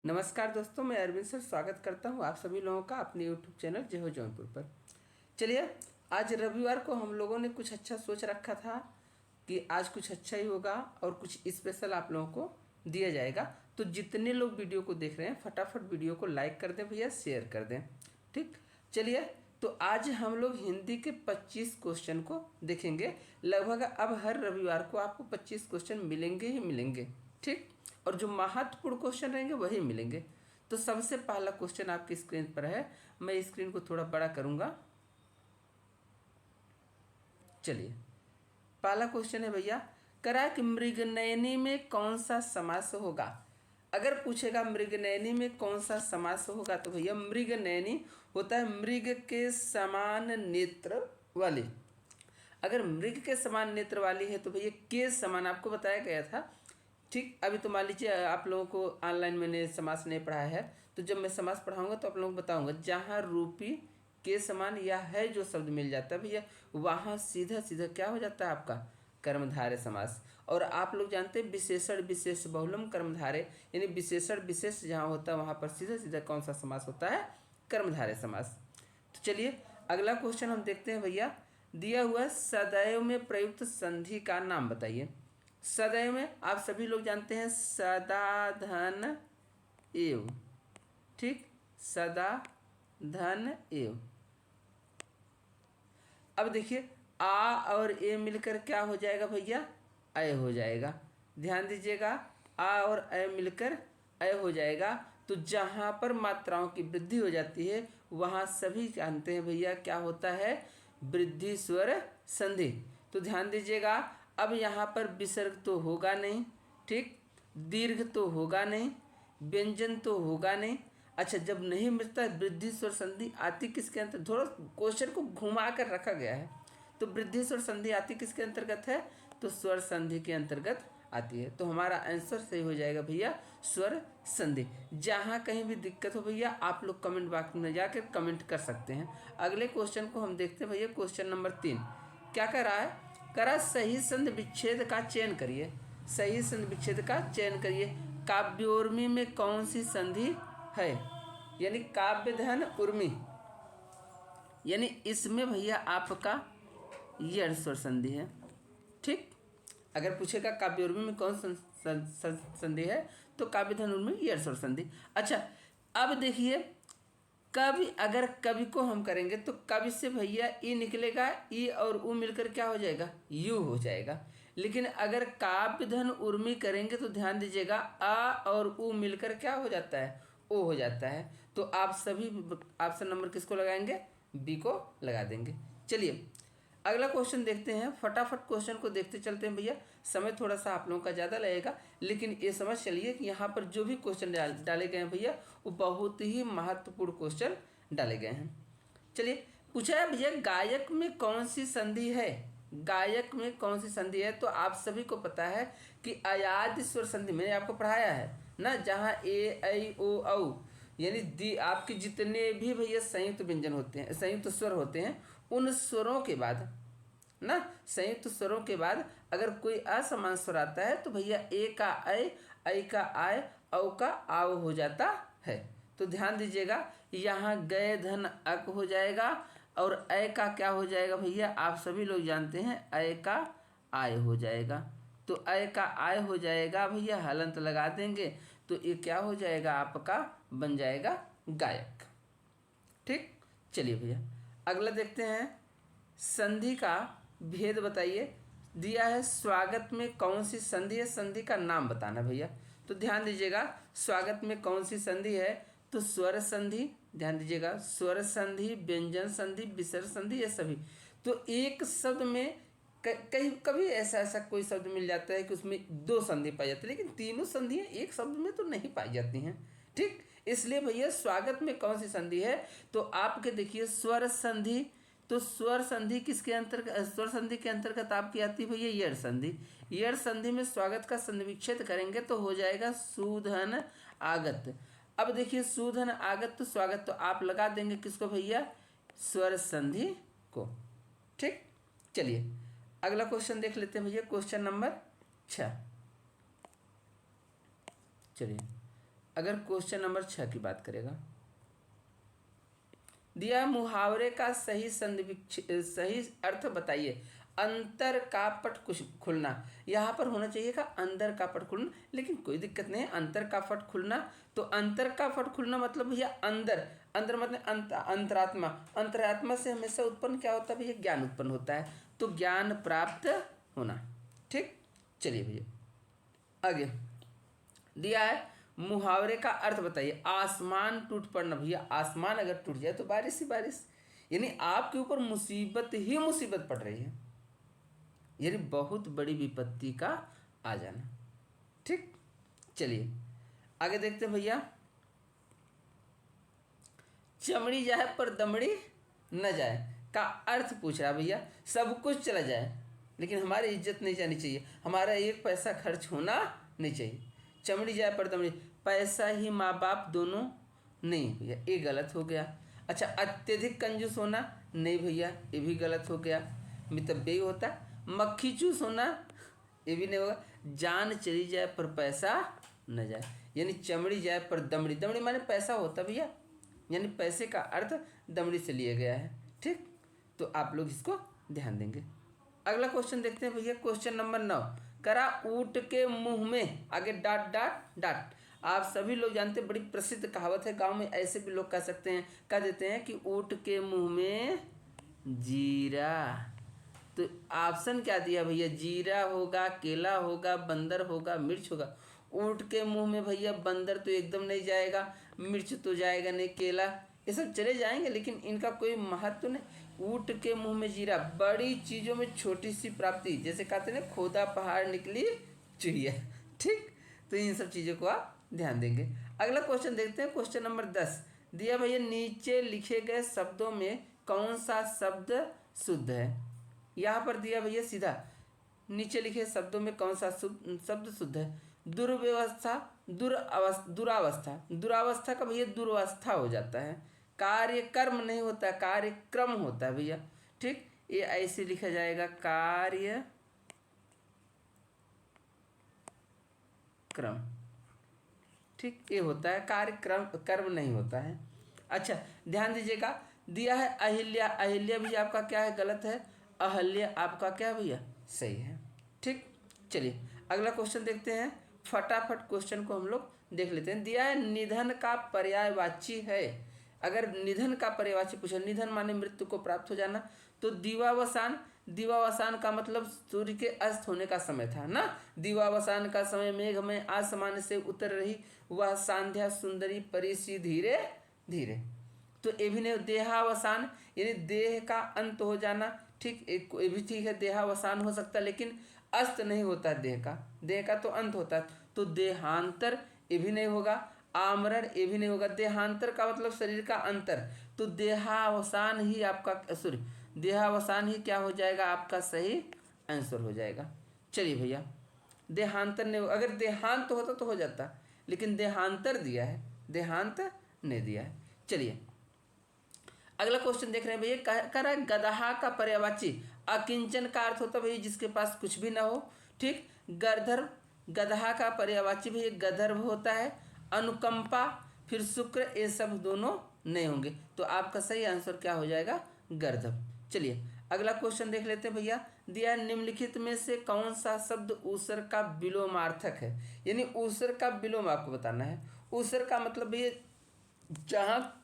नमस्कार दोस्तों, मैं अरविंद सर स्वागत करता हूं आप सभी लोगों का अपने यूट्यूब चैनल जय हो जौनपुर पर। चलिए, आज रविवार को हम लोगों ने कुछ अच्छा सोच रखा था कि आज कुछ अच्छा ही होगा और कुछ स्पेशल आप लोगों को दिया जाएगा। तो जितने लोग वीडियो को देख रहे हैं फटाफट वीडियो को लाइक कर दें भैया, शेयर कर दें। ठीक, चलिए, तो आज हम लोग हिंदी के 25 क्वेश्चन को देखेंगे। लगभग अब हर रविवार को आपको 25 क्वेश्चन मिलेंगे ही मिलेंगे। ठीक, और जो महत्वपूर्ण क्वेश्चन रहेंगे वही मिलेंगे। तो सबसे पहला क्वेश्चन आपकी स्क्रीन पर है, मैं स्क्रीन को थोड़ा बड़ा करूंगा। चलिए, पहला क्वेश्चन है भैया, करा कि मृगनयनी में कौन सा समास होगा। अगर पूछेगा मृगनयनी में कौन सा समास होगा तो भैया मृगनयनी होता है मृग के समान नेत्र वाली। अगर मृग के समान नेत्र वाली है तो भैया के समान आपको बताया गया था। ठीक, अभी तो मान लीजिए आप लोगों को ऑनलाइन मैंने समास नहीं पढ़ाया है, तो जब मैं समास पढ़ाऊंगा तो आप लोगों को बताऊंगा जहाँ रूपी के समान या है जो शब्द मिल जाता है भैया वहाँ सीधा सीधा क्या हो जाता है आपका कर्मधारय समास। और आप लोग जानते हैं विशेषण विशेष बहुलम कर्मधारय, यानी विशेषण विशेष जहाँ होता है वहाँ पर सीधा सीधा कौन सा समास होता है, कर्मधारय समास। तो चलिए अगला क्वेश्चन हम देखते हैं भैया, दिया हुआ सदैव में प्रयुक्त संधि का नाम बताइए। सदैव में आप सभी लोग जानते हैं सदा धन एव। ठीक, सदा धन एव। अब देखिए आ और ए मिलकर क्या हो जाएगा भैया, अय हो जाएगा। ध्यान दीजिएगा, आ और अय मिलकर अय हो जाएगा। तो जहाँ पर मात्राओं की वृद्धि हो जाती है वहाँ सभी जानते हैं भैया क्या होता है, वृद्धि स्वर संधि। तो ध्यान दीजिएगा, अब यहाँ पर विसर्ग तो होगा नहीं, ठीक, दीर्घ तो होगा नहीं, व्यंजन तो होगा नहीं। अच्छा, जब नहीं मिलता वृद्धि स्वर संधि आती किसके अंतर्गत, थोड़ा क्वेश्चन को घुमा कर रखा गया है। तो वृद्धि स्वर संधि आती किसके अंतर्गत है, तो स्वर संधि के अंतर्गत आती है। तो हमारा आंसर सही हो जाएगा भैया स्वर संधि। जहाँ कहीं भी दिक्कत हो भैया आप लोग कमेंट बॉक्स में जाकर कमेंट कर सकते हैं। अगले क्वेश्चन को हम देखते हैं भैया, क्वेश्चन नंबर 3 क्या कर रहा है, करा सही संधि विच्छेद का चयन करिए। सही संधि विच्छेद का चयन करिए। काव्योर्मी में कौन सी संधि है, यानी काव्य धन उर्मी, यानी इसमें भैया आपका यड़ स्वर संधि है। ठीक, अगर पूछेगा काव्य उर्मी में कौन संधि है तो काव्य धन उर्मी यड़ स्वर संधि। अच्छा, अब देखिए कवि, अगर कवि को हम करेंगे तो कवि से भैया ई निकलेगा, ई और उ मिलकर क्या हो जाएगा, यू हो जाएगा। लेकिन अगर काव्य धन उर्मी करेंगे तो ध्यान दीजिएगा आ और उ मिलकर क्या हो जाता है, ओ हो जाता है। तो आप सभी ऑप्शन नंबर किसको लगाएंगे, बी को लगा देंगे। चलिए अगला क्वेश्चन देखते हैं, फटाफट क्वेश्चन को देखते चलते हैं भैया। समय थोड़ा सा आप लोगों का ज़्यादा लगेगा, लेकिन ये समझ चलिए कि यहाँ पर जो भी क्वेश्चन डाले गए हैं भैया वो बहुत ही महत्वपूर्ण क्वेश्चन डाले गए हैं। चलिए, पूछा है भैया गायक में कौन सी संधि है। गायक में कौन सी संधि है, तो आप सभी को पता है कि अयाद स्वर संधि मैंने आपको पढ़ाया है ना, जहाँ ए ऐ ओ औ यानी दी आपके जितने भी भैया संयुक्त व्यंजन होते हैं, संयुक्त स्वर होते हैं, उन स्वरों के बाद ना, संयुक्त स्वरों के बाद अगर कोई असमान स्वर आता है तो भैया ए का ऐ का आय, औ का आव हो जाता है। तो ध्यान दीजिएगा, यहाँ गए धन अक हो जाएगा और ऐ का क्या हो जाएगा भैया, आप सभी लोग जानते हैं ऐ का आय हो जाएगा। तो ऐ का आय हो जाएगा भैया, हलंत लगा देंगे तो ये क्या हो जाएगा, आपका बन जाएगा गायक। ठीक, चलिए भैया अगला देखते हैं, संधि का भेद बताइए। दिया है स्वागत में कौन सी संधि है, संधि का नाम बताना भैया। तो ध्यान दीजिएगा, स्वागत में कौन सी संधि है, तो स्वर संधि। ध्यान दीजिएगा, स्वर संधि, व्यंजन संधि, विसर्ग संधि, ये सभी। तो एक शब्द में कहीं कभी ऐसा कोई शब्द मिल जाता है कि उसमें 2 संधि पाई जाती है, लेकिन तीनों संधियाँ एक शब्द में तो नहीं पाई जाती हैं। ठीक, इसलिए भैया स्वागत में कौन सी संधि है, तो आपके देखिए स्वर संधि। तो स्वर संधि किसके अंतर्गत, स्वर संधि के अंतर्गत आपकी आती है भैया यड़ संधि। यड़ संधि में स्वागत का संधि विच्छेद करेंगे तो हो जाएगा सूधन आगत। अब देखिए सूधन आगत तो स्वागत तो आप लगा देंगे किसको भैया, स्वर संधि को। ठीक, चलिए अगला क्वेश्चन देख लेते हैं भैया, क्वेश्चन नंबर 6। चलिए अगर क्वेश्चन नंबर 6 की बात करेगा, दिया मुहावरे का सही अर्थ बताइए। अंतर का पट खुलना, यहाँ पर होना चाहिए का अंदर का पट खुलना, लेकिन कोई दिक्कत नहीं है। अंतर का पट खुलना, तो अंतर का पट खुलना मतलब भैया अंदर, अंदर मतलब अंतरात्मा, अंतरात्मा से हमेशा उत्पन्न क्या होता है भैया, ज्ञान उत्पन्न होता है, तो ज्ञान प्राप्त होना। ठीक, चलिए भैया आगे दिया है मुहावरे का अर्थ बताइए। आसमान टूट पड़ना, भैया आसमान अगर टूट जाए तो बारिश ही बारिश, यानी आपके ऊपर मुसीबत ही मुसीबत पड़ रही है, यानी बहुत बड़ी विपत्ति का आ जाना। ठीक, चलिए आगे देखते हैं भैया। चमड़ी जाए पर दमड़ी न जाए का अर्थ पूछ रहा भैया। सब कुछ चला जाए लेकिन हमारी इज्जत नहीं जानी चाहिए, हमारा एक पैसा खर्च होना नहीं चाहिए। चमड़ी जाए पर दमड़ी, पैसा ही माँ बाप दोनों नहीं भैया, ये गलत हो गया। अच्छा, अत्यधिक कंजूस होना, नहीं भैया ये भी गलत हो गया, मितव्ययी होता। मक्खी चूस होना, ये भी नहीं होगा। जान चली जाए पर पैसा न जाए, यानी चमड़ी जाए पर दमड़ी, दमड़ी माने पैसा होता भैया, यानी पैसे का अर्थ दमड़ी से लिया गया है। ठीक, तो आप लोग इसको ध्यान देंगे। अगला क्वेश्चन देखते हैं भैया, क्वेश्चन नंबर 9। करा ऊँट के मुंह में, आगे डाट डाट डाट। आप सभी लोग जानते हैं, बड़ी प्रसिद्ध कहावत है, गांव में ऐसे भी लोग कह सकते हैं, कह देते हैं कि ऊँट के मुंह में जीरा। तो ऑप्शन क्या दिया भैया, जीरा होगा, केला होगा, बंदर होगा, मिर्च होगा। ऊँट के मुंह में भैया बंदर तो एकदम नहीं जाएगा, मिर्च तो जाएगा नहीं, केला ये सब चले जाएंगे, लेकिन इनका कोई महत्व नहीं। ऊँट के मुंह में जीरा, बड़ी चीज़ों में छोटी सी प्राप्ति, जैसे कहते हैं ना, खोदा पहाड़ निकली चिड़िया। ठीक, तो इन सब चीज़ों को आप ध्यान देंगे। अगला क्वेश्चन देखते हैं, क्वेश्चन नंबर 10 दिया भैया। नीचे लिखे गए शब्दों में कौन सा शब्द शुद्ध है। यहाँ पर दिया भैया सीधा, नीचे लिखे शब्दों में कौन सा शब्द शुद्ध है। दुर्व्यवस्था, दुरावस्था, दुरावस्था का भैया दुर्वस्था हो जाता है। कार्य कर्म नहीं होता, कार्य क्रम होता है भैया। ठीक, ये ऐसे लिखा जाएगा, कार्य क्रम। ठीक, ये होता है, कार्य कर्म नहीं होता है। अच्छा, ध्यान दीजिएगा, दिया है अहिल्या, अहिल्या भी आपका क्या है, गलत है। अहल्या आपका क्या भैया, सही है। ठीक, चलिए अगला क्वेश्चन देखते हैं, फटाफट क्वेश्चन को हम लोग देख लेते हैं। दिया है निधन का पर्यायवाची है। अगर निधन का पर्यायवाची पूछा, निधन माने मृत्यु को प्राप्त हो जाना, तो दीवावसान, दीवावसान का मतलब सूर्य के अस्त होने का समय था ना। दीवावसान का समय मेघ में आसमान से उतर रही वह सांध्या सुंदरी परिसी धीरे धीरे, तो ये भी नहीं। देहावसान यानी देह का अंत हो जाना। ठीक, ये भी ठीक है, देहावसान हो सकता है, लेकिन अस्त नहीं होता देह का, देह का तो अंत होता है, तो देहांतर ये भी नहीं होगा। आमरण ये भी नहीं होगा। देहांतर का मतलब शरीर का अंतर, तो देहावसान ही आपका, सॉरी, देहावसान ही क्या हो जाएगा, आपका सही आंसर हो जाएगा। चलिए भैया, देहांतर नहीं, अगर देहांत होता तो हो जाता, लेकिन देहांतर दिया है, देहांत नहीं दिया है। चलिए अगला क्वेश्चन देख रहे हैं भैया, कह रहा है गदहा का पर्यायवाची। अकिंचन का अर्थ होता है भैया जिसके पास कुछ भी ना हो। ठीक, गर्धर्व, गदहा का पर्यायवाची भैया गधर्व होता है। अनुकंपा, फिर शुक्र, ये सब दोनों नहीं होंगे, तो आपका सही आंसर क्या हो जाएगा, गर्धव। चलिए अगला क्वेश्चन देख लेते हैं भैया। दिया निम्नलिखित में से कौन सा शब्द ऊसर का विलोमार्थक है, यानी ऊसर का विलोम आपको बताना है। ऊसर का मतलब भैया जहाँ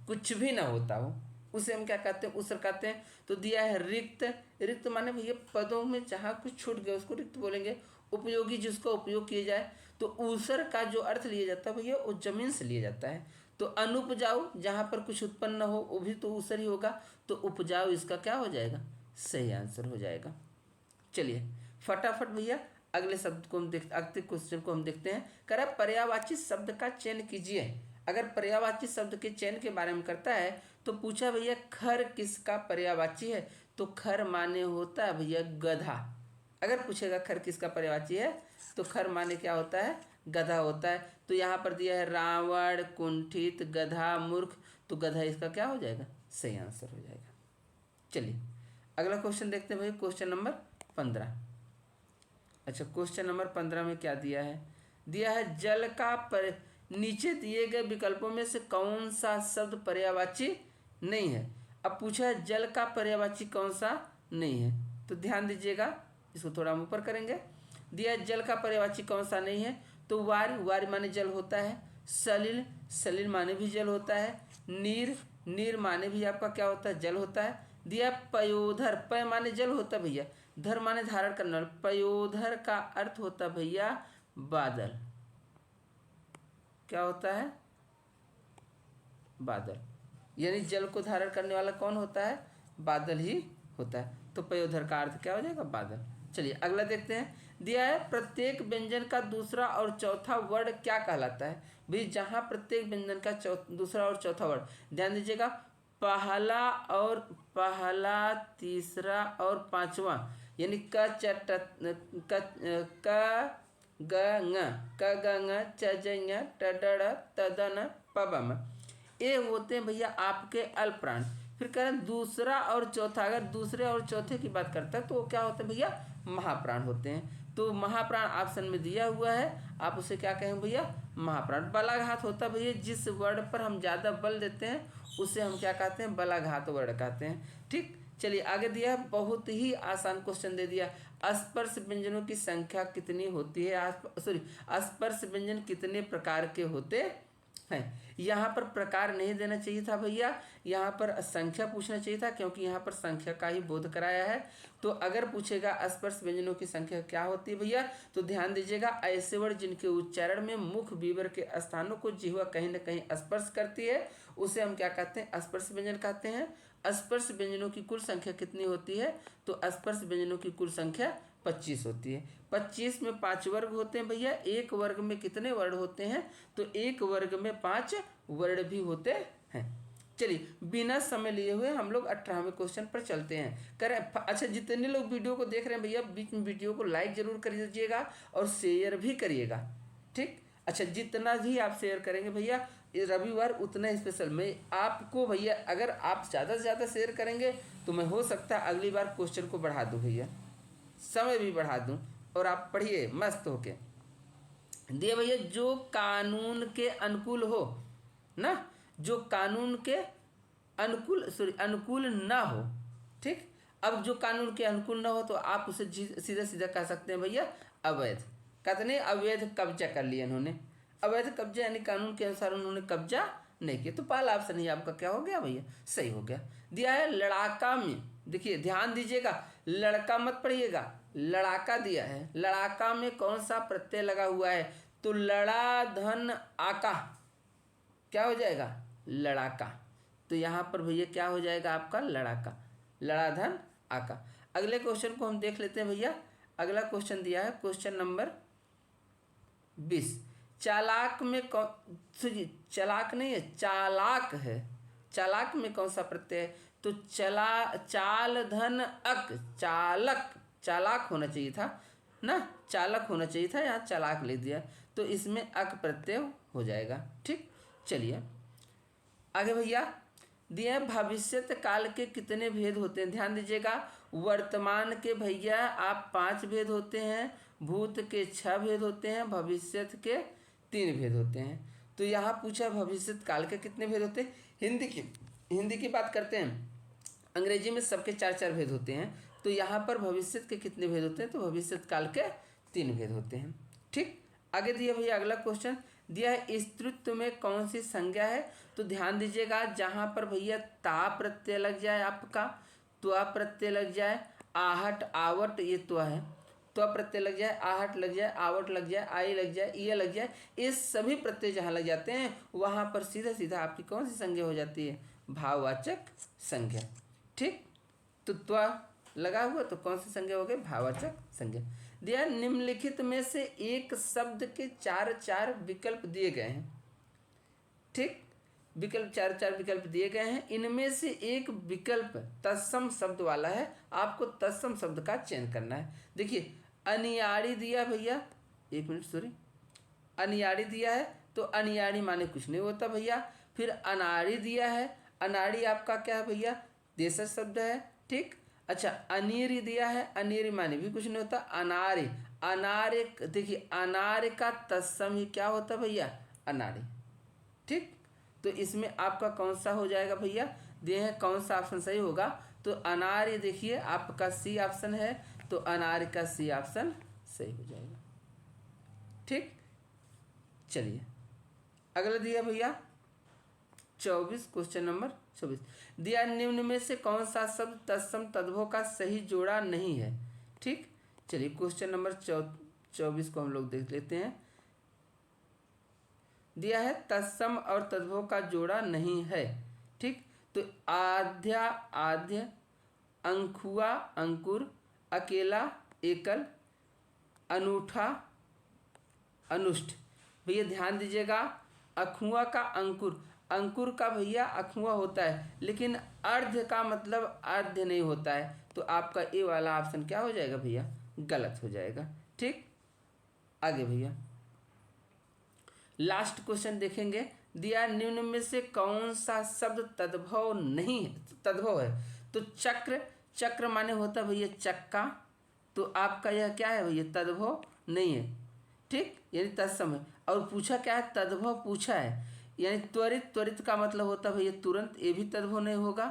कुछ भी ना होता हो उसे हम क्या कहते हैं, ऊसर कहते हैं। तो दिया है रिक्त, रिक्त माने भैया पदों में जहाँ कुछ छूट गया उसको रिक्त बोलेंगे। उपयोगी, जिसका उपयोग किया जाए, तो ऊसर का जो अर्थ लिया जाता है भैया वो जमीन से लिया जाता है। तो अनुपजाऊ, जहाँ पर कुछ उत्पन्न न हो वो भी तो ऊसर ही होगा, तो उपजाऊ इसका क्या हो जाएगा, सही आंसर हो जाएगा। चलिए फटाफट भैया अगले शब्द को हम अगले क्वेश्चन को हम देखते हैं। करा पर्यायवाची शब्द का चयन कीजिए। अगर पर्यायवाची शब्द के चयन के बारे में करता है तो पूछा भैया खर किसका पर्यायवाची है, तो खर माने होता है भैया गधा। अगर पूछेगा खर किसका पर्यायवाची है तो खर माने क्या होता है, गधा होता है। तो यहाँ पर दिया है रावण, कुंठित, गधा, मूर्ख, तो गधा इसका क्या हो जाएगा, सही आंसर हो जाएगा। चलिए अगला क्वेश्चन देखते हैं भैया, क्वेश्चन नंबर 15। अच्छा, क्वेश्चन नंबर 15 में क्या दिया है, दिया है नीचे दिए गए विकल्पों में से कौन सा शब्द पर्यायवाची नहीं है। अब पूछा है जल का पर्यायवाची कौन सा नहीं है, तो ध्यान दीजिएगा, इसको थोड़ा हम ऊपर करेंगे। दिया जल का पर्यायवाची कौन सा नहीं है, तो वार्य, वार्य माने जल होता है। सलिल, सलिल माने भी जल होता है। नीर, नीर माने भी आपका क्या होता है, जल होता है। दिया पयोधर, पय माने जल होता है भैया, धर माने धारण करना, पयोधर का अर्थ होता है भैया बादल। क्या होता है, बादल, यानी जल को धारण करने वाला कौन होता है, बादल ही होता है। तो पयोधर का अर्थ क्या हो जाएगा, बादल। चलिए अगला देखते हैं। दिया है प्रत्येक व्यंजन का दूसरा और चौथा वर्ण क्या कहलाता है। भाई जहाँ प्रत्येक व्यंजन का दूसरा और चौथा वर्ण, ध्यान दीजिएगा, पहला, तीसरा और पांचवा, यानी क च ग ङ च ज ङ ट ड ढ त द न प ब म, ये होते हैं भैया आपके अल्पप्राण। फिर कह रहे हैं दूसरा और चौथा, अगर दूसरे और चौथे की बात करता है तो वो क्या होते हैं भैया, महाप्राण होते हैं। तो महाप्राण ऑप्शन में दिया हुआ है, आप उसे क्या कहेंगे भैया, महाप्राण। बलाघात होता है भैया जिस वर्ण पर हम ज़्यादा बल देते हैं उसे हम क्या कहते हैं, बलाघात वर्ण कहते हैं। ठीक, चलिए आगे दिया है, बहुत ही आसान क्वेश्चन दे दिया, स्पर्श व्यंजनों की संख्या कितनी होती है, स्पर्श व्यंजन कितने प्रकार के होते हैं। यहाँ पर प्रकार नहीं देना चाहिए था भैया, यहाँ पर संख्या पूछना चाहिए था, क्योंकि यहाँ पर संख्या का ही बोध कराया है। तो अगर पूछेगा स्पर्श व्यंजनों की संख्या क्या होती है भैया, तो ध्यान दीजिएगा, ऐसे वर्ण जिनके उच्चारण में मुख विवर के स्थानों को जिह्वा कहीं न कहीं स्पर्श करती है उसे हम क्या कहते हैं, स्पर्श व्यंजन कहते हैं। स्पर्श व्यंजनों की कुल संख्या कितनी होती है, तो स्पर्श व्यंजनों की कुल संख्या 25 होती है। 25 में 5 वर्ग होते हैं भैया, एक वर्ग में कितने वर्ण होते हैं, तो एक वर्ग में 5 वर्ण भी होते हैं। चलिए बिना समय लिए हुए हम लोग 18वें क्वेश्चन पर चलते हैं। करें, अच्छा जितने लोग वीडियो को देख रहे हैं भैया, बीच में वीडियो को लाइक जरूर कर दीजिएगा और शेयर भी करिएगा। ठीक, अच्छा जितना भी आप शेयर करेंगे भैया, रविवार उतना स्पेशल मैं आपको भैया, अगर आप ज़्यादा से ज़्यादा शेयर करेंगे तो मैं हो सकता है अगली बार क्वेश्चन को बढ़ा दूँ भैया, समय भी बढ़ा दूं और आप पढ़िए मस्त होके। दिए भैया जो कानून के अनुकूल हो ना, जो कानून के अनुकूल ना हो। ठीक, अब जो कानून के अनुकूल ना हो तो आप उसे सीधा सीधा कह सकते हैं भैया अवैध। कहते नहीं, अवैध कब्जा कर लिया इन्होंने, अवैध कब्जा यानी कानून के अनुसार उन्होंने कब्जा नहीं किया। तो पहला ऑप्शन ही आपका क्या हो गया भैया, सही हो गया। दिया है लड़ाका में, देखिए ध्यान दीजिएगा, लड़का मत पढ़िएगा, लड़ाका दिया है। लड़ाका में कौन सा प्रत्यय लगा हुआ है, तो लड़ा धन आका, क्या हो जाएगा, लड़ाका। तो यहाँ पर भैया क्या हो जाएगा आपका, लड़ाका, लड़ा धन आका। अगले क्वेश्चन को हम देख लेते हैं भैया। अगला क्वेश्चन दिया है क्वेश्चन नंबर 20। चालाक में कौन, चालाक नहीं है, चालाक है। चालाक में कौन सा प्रत्यय है, तो चाल धन अक, चालक, चालाक होना चाहिए था ना, चालक होना चाहिए था, यहाँ चालाक लिख दिया, तो इसमें अक प्रत्यय हो जाएगा। ठीक, चलिए आगे भैया। दिया भविष्यत काल के कितने भेद होते हैं, ध्यान दीजिएगा। वर्तमान के भैया आप 5 भेद होते हैं, भूत के 6 भेद होते हैं, भविष्यत के 3 भेद होते हैं। तो यहाँ पूछा भविष्यत काल के कितने भेद होते हैं। हिंदी की बात करते हैं, अंग्रेजी में सबके 4-4 भेद होते हैं। तो यहाँ पर भविष्यत के कितने भेद होते हैं, तो भविष्यत काल के 3 भेद होते हैं। ठीक, आगे दिया भैया अगला क्वेश्चन दिया है, स्त्रीत्व में कौन सी संज्ञा है। तो ध्यान दीजिएगा, जहाँ पर भैया ता प्रत्यय लग जाए आपका, त्वा प्रत्यय लग जाए, आहट आवट, ये त्वा है, त्वा प्रत्यय लग जाए, आहट लग जाए, आवट लग जाए, आई लग जाए, ये लग जाए, ये सभी प्रत्यय जहाँ लग जाते हैं वहाँ पर सीधा सीधा आपकी कौन सी संज्ञा हो जाती है, भाववाचक संज्ञा। ठीक, तो त्वा लगा हुआ तो कौन सी संज्ञा हो गई, भाववाचक संज्ञा। दिया निम्नलिखित में से एक शब्द के 4-4 विकल्प दिए गए हैं। ठीक, विकल्प 4-4 विकल्प दिए गए हैं, इनमें से एक विकल्प तत्सम शब्द वाला है, आपको तत्सम शब्द का चयन करना है। देखिए अनियाड़ी दिया भैया, एक मिनट सॉरी, अनियाड़ी दिया है, तो अनियाड़ी माने कुछ नहीं होता भैया। फिर अनाड़ी दिया है, अनाड़ी आपका क्या है भैया, देशज शब्द है। ठीक, अच्छा अनीरी दिया है, अनीरी माने भी कुछ नहीं होता। अनारे, अनारे देखिए अनार का तत्सम ही क्या होता भैया, अनाड़ी। ठीक, तो इसमें आपका कौन सा हो जाएगा भैया, दिए हैं कौन सा ऑप्शन सही होगा, तो अनार्य देखिए आपका सी ऑप्शन है, तो अनार्य का सी ऑप्शन सही हो जाएगा। ठीक, चलिए अगला दिया भैया 24, क्वेश्चन नंबर 24, दिया निम्न में से कौन सा शब्द तत्सम तद्भव का सही जोड़ा नहीं है। ठीक, चलिए क्वेश्चन नंबर 24 को हम लोग देख लेते हैं। दिया है तत्सम और तद्भव का जोड़ा नहीं है। ठीक, तो आध्या आध्य, अंकुआ अंकुर, अकेला एकल, अनूठा अनुष्ठ। भैया ध्यान दीजिएगा, अखुआ का अंकुर, अंकुर का भैया अखुआ होता है, लेकिन अर्ध का मतलब अर्ध नहीं होता है, तो आपका ए वाला ऑप्शन क्या हो जाएगा भैया, गलत हो जाएगा। ठीक, आगे भैया लास्ट क्वेश्चन देखेंगे। दिया निम्न में से कौन सा शब्द तद्भव नहीं है, तद्भव है, तो चक्र, चक्र माने होता भैया चक्का, तो आपका यह क्या है भैया, तद्भव नहीं है। ठीक, यानी तत्सम है। और पूछा क्या है, तद्भव पूछा है, यानी त्वरित, त्वरित का मतलब होता है भैया तुरंत, ये भी तद्भव नहीं होगा।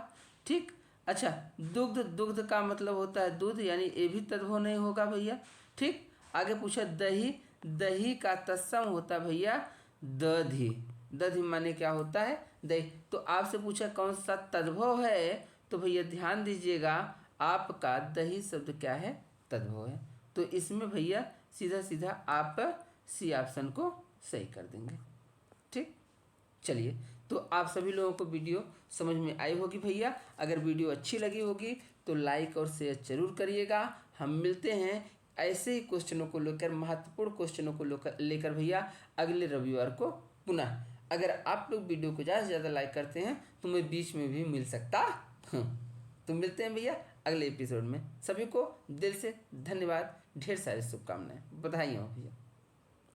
ठीक, अच्छा दुग्ध, दुग्ध का मतलब होता है दूध, यानी ये भी तद्भव नहीं होगा भैया। ठीक, आगे पूछा दही, दही का तत्सम होता है भैया दधि, दधि माने क्या होता है, दही। तो आपसे पूछा कौन सा तद्भव है, तो भैया ध्यान दीजिएगा आपका दही शब्द क्या है, तद्भव है। तो इसमें भैया सीधा सीधा आप सी ऑप्शन को सही कर देंगे। ठीक, चलिए तो आप सभी लोगों को वीडियो समझ में आई होगी भैया। अगर वीडियो अच्छी लगी होगी तो लाइक और शेयर जरूर करिएगा। हम मिलते हैं ऐसे ही क्वेश्चनों को लेकर, महत्वपूर्ण क्वेश्चनों को लेकर भैया अगले रविवार को पुनः। अगर आप लोग वीडियो को ज़्यादा से ज़्यादा लाइक करते हैं तो मैं बीच में भी मिल सकता हूँ। तो मिलते हैं भैया अगले एपिसोड में। सभी को दिल से धन्यवाद, ढेर सारी शुभकामनाएं, बधाई हो भैया।